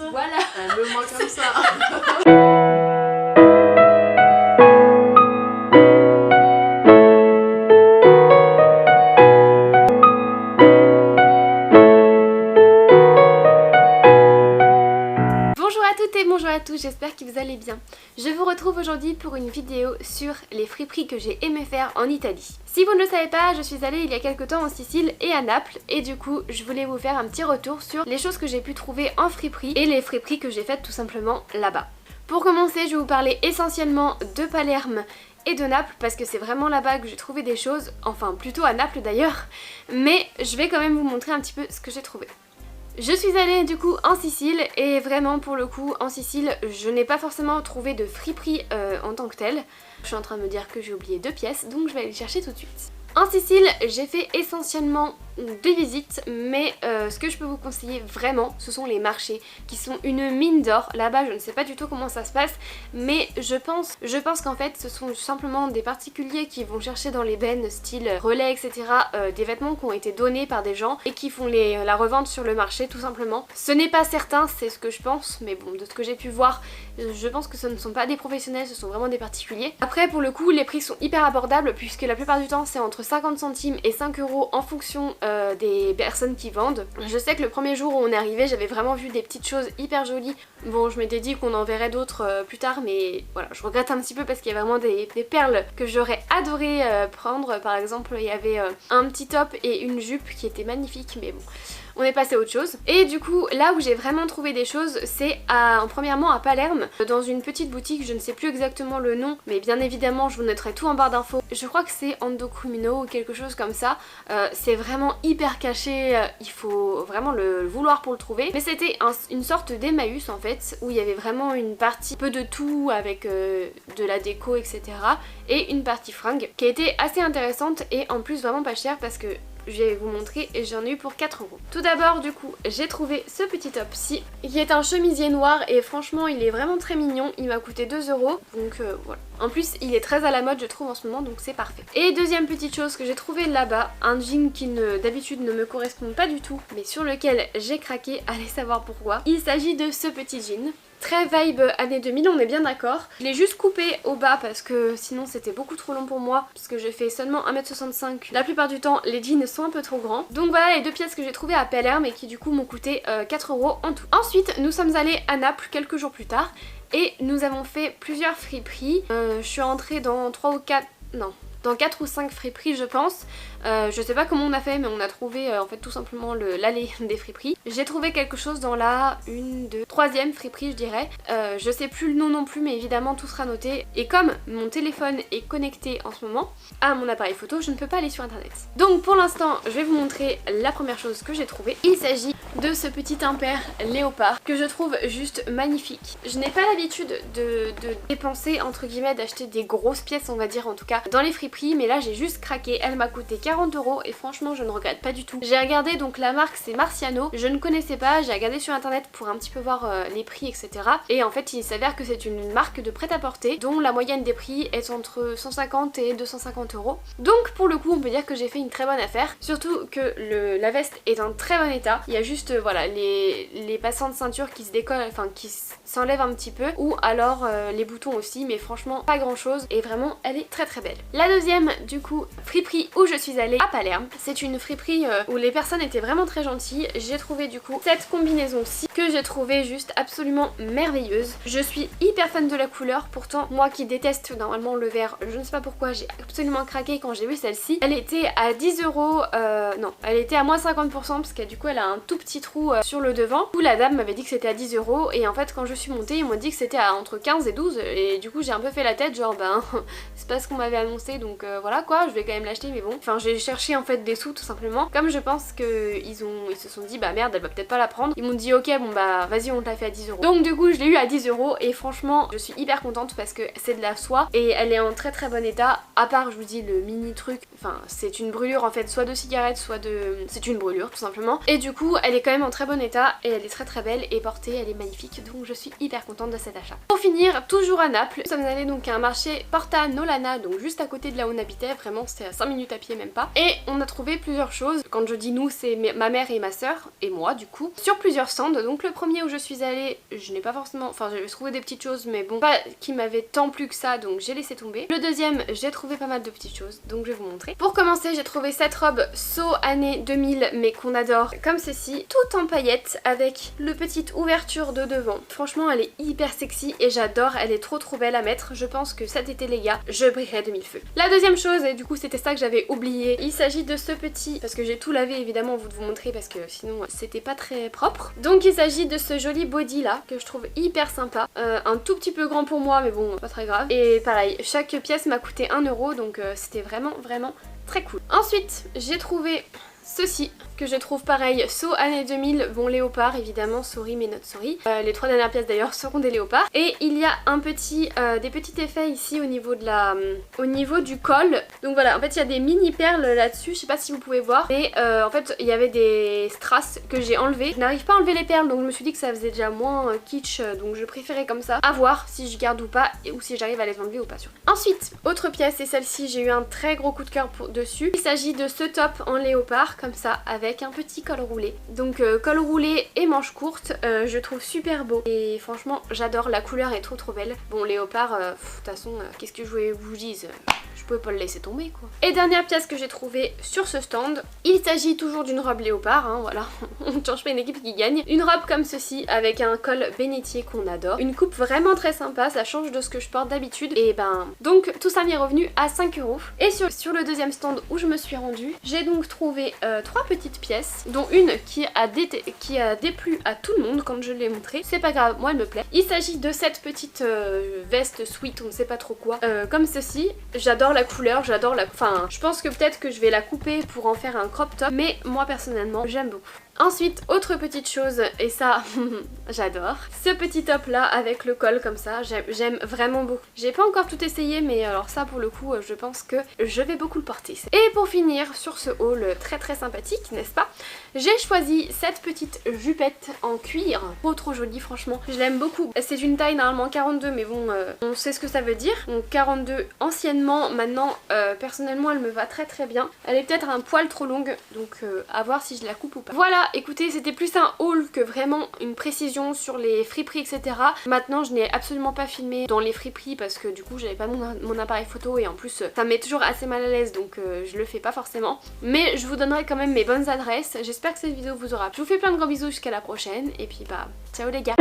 ça. Voilà. Elle me manque comme ça. Bonjour à toutes et bonjour à tous, j'espère que vous allez bien. Je vous retrouve aujourd'hui pour une vidéo sur les friperies que j'ai aimé faire en Italie. Si vous ne le savez pas, je suis allée il y a quelques temps en Sicile et à Naples et du coup je voulais vous faire un petit retour sur les choses que j'ai pu trouver en friperie et les friperies que j'ai faites tout simplement là-bas. Pour commencer, je vais vous parler essentiellement de Palerme et de Naples parce que c'est vraiment là-bas que j'ai trouvé des choses, enfin plutôt à Naples d'ailleurs, mais je vais quand même vous montrer un petit peu ce que j'ai trouvé. Je suis allée du coup en Sicile et vraiment pour le coup en Sicile je n'ai pas forcément trouvé de friperie en tant que telle. Je suis en train de me dire que j'ai oublié 2 pièces donc je vais aller chercher tout de suite. En Sicile j'ai fait essentiellement 2 visites mais ce que je peux vous conseiller vraiment ce sont les marchés qui sont une mine d'or. Là-bas je ne sais pas du tout comment ça se passe mais je pense qu'en fait ce sont simplement des particuliers qui vont chercher dans les bennes style relais etc. Des vêtements qui ont été donnés par des gens et qui font la revente sur le marché tout simplement. Ce n'est pas certain, c'est ce que je pense mais bon de ce que j'ai pu voir je pense que ce ne sont pas des professionnels, ce sont vraiment des particuliers. Après pour le coup les prix sont hyper abordables puisque la plupart du temps c'est entre 50 centimes et 5 € en fonction des personnes qui vendent. Je sais que le premier jour où on est arrivé j'avais vraiment vu des petites choses hyper jolies. Bon je m'étais dit qu'on en verrait d'autres plus tard mais voilà je regrette un petit peu parce qu'il y a vraiment des perles que j'aurais adoré prendre. Par exemple il y avait un petit top et une jupe qui étaient magnifiques mais bon on est passé à autre chose. Et du coup là où j'ai vraiment trouvé des choses c'est premièrement à Palerme dans une petite boutique, je ne sais plus exactement le nom mais bien évidemment je vous noterai tout en barre d'infos. Je crois que c'est Endocrimino ou quelque chose comme ça. C'est vraiment hyper caché, il faut vraiment le vouloir pour le trouver. Mais c'était une sorte d'Emmaüs en fait où il y avait vraiment une partie peu de tout avec de la déco etc. et une partie fringue qui a été assez intéressante et en plus vraiment pas chère parce que je vais vous montrer et j'en ai eu pour 4 €. Tout d'abord du coup j'ai trouvé ce petit top-ci qui est un chemisier noir et franchement il est vraiment très mignon, il m'a coûté 2 € donc voilà. En plus il est très à la mode je trouve en ce moment donc c'est parfait. Et deuxième petite chose que j'ai trouvé là-bas, un jean qui d'habitude ne me correspond pas du tout mais sur lequel j'ai craqué, allez savoir pourquoi. Il s'agit de ce petit jean. Très vibe année 2000, on est bien d'accord. Je l'ai juste coupé au bas parce que sinon c'était beaucoup trop long pour moi parce que je fais seulement 1m65. La plupart du temps les jeans sont un peu trop grands. Donc voilà les 2 pièces que j'ai trouvées à Palerme et qui du coup m'ont coûté 4 € en tout. Ensuite nous sommes allés à Naples quelques jours plus tard et nous avons fait plusieurs friperies. Je suis entrée dans 3 ou 4... non... dans 4 ou 5 friperies je pense. Je sais pas comment on a fait mais on a trouvé en fait tout simplement l'allée des friperies. J'ai trouvé quelque chose dans la 3e friperie je dirais. Je sais plus le nom non plus mais évidemment tout sera noté. Et comme mon téléphone est connecté en ce moment à mon appareil photo je ne peux pas aller sur internet. Donc pour l'instant je vais vous montrer la première chose que j'ai trouvée. Il s'agit de ce petit impair léopard que je trouve juste magnifique. Je n'ai pas l'habitude de dépenser entre guillemets, d'acheter des grosses pièces on va dire en tout cas dans les friperies mais là j'ai juste craqué. Elle m'a coûté 40 € et franchement je ne regrette pas du tout. J'ai regardé donc la marque c'est Marciano, je ne connaissais pas, j'ai regardé sur internet pour un petit peu voir les prix etc. Et en fait il s'avère que c'est une marque de prêt-à-porter dont la moyenne des prix est entre 150 et 250 €. Donc pour le coup on peut dire que j'ai fait une très bonne affaire, surtout que la veste est en très bon état. Il y a juste voilà les passants de ceinture qui se décollent, enfin qui s'enlèvent un petit peu ou alors les boutons aussi mais franchement pas grand chose et vraiment elle est très très belle. La deuxième du coup friperie où je suis allée à Palerme, c'est une friperie où les personnes étaient vraiment très gentilles. J'ai trouvé du coup cette combinaison-ci que j'ai trouvé juste absolument merveilleuse. Je suis hyper fan de la couleur, pourtant moi qui déteste normalement le vert, je ne sais pas pourquoi j'ai absolument craqué quand j'ai vu celle-ci. Elle était à 10 €, non elle était à moins 50% parce que du coup elle a un tout petit trou sur le devant où la dame m'avait dit que c'était à 10 € et en fait quand je suis montée ils m'ont dit que c'était à entre 15 et 12 et du coup j'ai un peu fait la tête genre ben c'est pas ce qu'on m'avait annoncé donc voilà quoi, je vais quand même l'acheter mais bon. Enfin j'ai cherché en fait des sous tout simplement. Comme je pense qu'ils se sont dit bah merde elle va peut-être pas la prendre. Ils m'ont dit ok bon bah vas-y on te la fait à 10 €. Donc du coup je l'ai eu à 10 € et franchement je suis hyper contente parce que c'est de la soie et elle est en très très bon état. À part je vous dis le mini truc, enfin c'est une brûlure en fait soit de cigarette soit de... c'est une brûlure tout simplement. Et du coup elle est quand même en très bon état et elle est très très belle et portée elle est magnifique donc je suis hyper contente de cet achat. Pour finir toujours à Naples, nous sommes allés donc à un marché Porta Nolana donc juste à côté de là où on habitait, vraiment c'était à 5 minutes à pied même pas. Et on a trouvé plusieurs choses, quand je dis nous c'est ma mère et ma soeur et moi du coup, sur plusieurs stands. Donc le premier où je suis allée, je n'ai pas forcément, enfin j'avais trouvé des petites choses mais bon, pas qui m'avaient tant plu que ça, donc j'ai laissé tomber. Le deuxième, j'ai trouvé pas mal de petites choses, donc je vais vous montrer. Pour commencer, j'ai trouvé cette robe So année 2000 mais qu'on adore, comme ceci, tout en paillettes avec le petite ouverture de devant. Franchement elle est hyper sexy et j'adore, elle est trop belle à mettre. Je pense que cet été les gars, je brillerai de mille feux. La deuxième chose, et du coup c'était ça que j'avais oublié, il s'agit de ce petit, parce que j'ai tout lavé évidemment vous de vous montrer parce que sinon c'était pas très propre. Donc il s'agit de ce joli body là que je trouve hyper sympa, un tout petit peu grand pour moi mais bon pas très grave. Et pareil, chaque pièce m'a coûté 1 € donc c'était vraiment très cool. Ensuite j'ai trouvé ceci que je trouve pareil, So année 2000, bon léopard évidemment, sorry mais not sorry. Les 3 dernières pièces d'ailleurs seront des léopards. Et il y a un petit, des petits effets ici au niveau de la, au niveau du col. Donc voilà, en fait il y a des mini perles là-dessus, je sais pas si vous pouvez voir. Et en fait il y avait des strass que j'ai enlevées. Je n'arrive pas à enlever les perles donc je me suis dit que ça faisait déjà moins kitsch, donc je préférais comme ça. À voir si je garde ou pas, ou si j'arrive à les enlever ou pas sûr. Ensuite, autre pièce, et celle-ci j'ai eu un très gros coup de cœur dessus. Il s'agit de ce top en léopard comme ça avec un petit col roulé. Donc col roulé et manches courtes, je trouve super beau et franchement j'adore, la couleur est trop belle. Bon léopard, de toute façon qu'est-ce que je voulais vous dise, je pouvais pas le laisser tomber quoi. Et dernière pièce que j'ai trouvée sur ce stand, il s'agit toujours d'une robe léopard, hein, voilà, on ne change pas une équipe qui gagne. Une robe comme ceci avec un col bénitier qu'on adore, une coupe vraiment très sympa, ça change de ce que je porte d'habitude et ben donc tout ça m'est revenu à 5 €. Et sur le deuxième stand où je me suis rendue, j'ai donc trouvé 3 petites pièces, dont une qui a déplu à tout le monde quand je l'ai montrée. C'est pas grave, moi elle me plaît. Il s'agit de cette petite veste sweat, on ne sait pas trop quoi, comme ceci. J'adore la couleur, j'adore la... Enfin, je pense que peut-être que je vais la couper pour en faire un crop top, mais moi personnellement j'aime beaucoup. Ensuite, autre petite chose, et ça j'adore, ce petit top là avec le col comme ça, j'aime vraiment beaucoup. J'ai pas encore tout essayé mais alors ça pour le coup je pense que je vais beaucoup le porter. Et pour finir sur ce haul très sympathique, n'est-ce pas, j'ai choisi cette petite jupette en cuir, trop jolie franchement, je l'aime beaucoup. C'est une taille normalement 42 mais bon on sait ce que ça veut dire, donc 42 anciennement, maintenant personnellement elle me va très bien. Elle est peut-être un poil trop longue donc à voir si je la coupe ou pas. Voilà, écoutez, c'était plus un haul que vraiment une précision sur les friperies etc. Maintenant je n'ai absolument pas filmé dans les friperies parce que du coup j'avais pas mon appareil photo et en plus ça me met toujours assez mal à l'aise donc je le fais pas forcément. Mais je vous donnerai quand même mes bonnes adresses. J'espère que cette vidéo vous aura plu. Je vous fais plein de gros bisous jusqu'à la prochaine et puis bah ciao les gars.